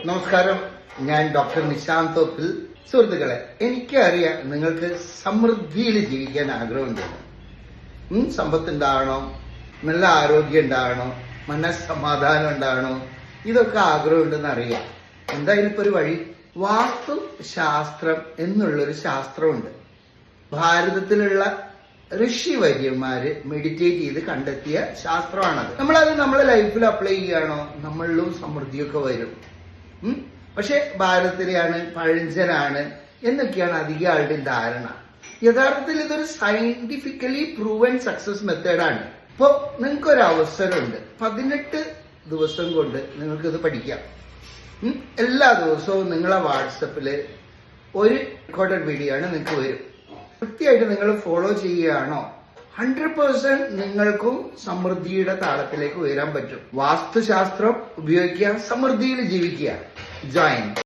നമസ്കാരം, ഞാൻ ഡോക്ടർ നിശാന്ത് തോപ്പിൽ. സുഹൃത്തുക്കളെ, എനിക്കറിയാം നിങ്ങൾക്ക് സമൃദ്ധിയിൽ ജീവിക്കാൻ ആഗ്രഹമുണ്ട്. സമ്പത്ത് ഉണ്ടാവണോ, നല്ല ആരോഗ്യം ഉണ്ടാവണോ, മനസ്സമാധാനം ഉണ്ടാവണോ, ഇതൊക്കെ ആഗ്രഹമുണ്ടെന്ന് അറിയാം. എന്തായാലും ഇപ്പൊ ഒരു വഴി, വാസ്തുശാസ്ത്രം എന്നുള്ളൊരു ശാസ്ത്രമുണ്ട്. ഭാരതത്തിലുള്ള ഋഷിവര്യന്മാര് മെഡിറ്റേറ്റ് ചെയ്ത് കണ്ടെത്തിയ ശാസ്ത്രമാണത്. നമ്മളത് നമ്മളെ ലൈഫിൽ അപ്ലൈ ചെയ്യുകയാണോ, നമ്മളിലും സമൃദ്ധിയൊക്കെ വരും. പക്ഷെ ഭാരതത്തിലെയാണ്, പഴഞ്ചനാണ് എന്നൊക്കെയാണ് അധികം ആളുടെ ധാരണ. യഥാർത്ഥത്തിൽ ഇതൊരു സയന്റിഫിക്കലി പ്രൂവൻ സക്സസ് മെത്തേഡാണ്. ഇപ്പോ നിങ്ങൾക്കൊരു അവസരമുണ്ട്. 18 ദിവസം കൊണ്ട് നിങ്ങൾക്ക് ഇത് പഠിക്കാം. എല്ലാ ദിവസവും നിങ്ങളെ വാട്സപ്പില് ഒരു റെക്കോർഡഡ് വീഡിയോ ആണ് നിങ്ങൾക്ക് വരും. കൃത്യമായിട്ട് നിങ്ങൾ ഫോളോ ചെയ്യുകയാണോ 100% നിങ്ങൾക്കും സമൃദ്ധിയുടെ താളത്തിലേക്ക് ഉയരാൻ പറ്റും. വാസ്തുശാസ്ത്രം ഉപയോഗിക്കുക, സമൃദ്ധിയിൽ ജീവിക്കുക. ജോയിൻ.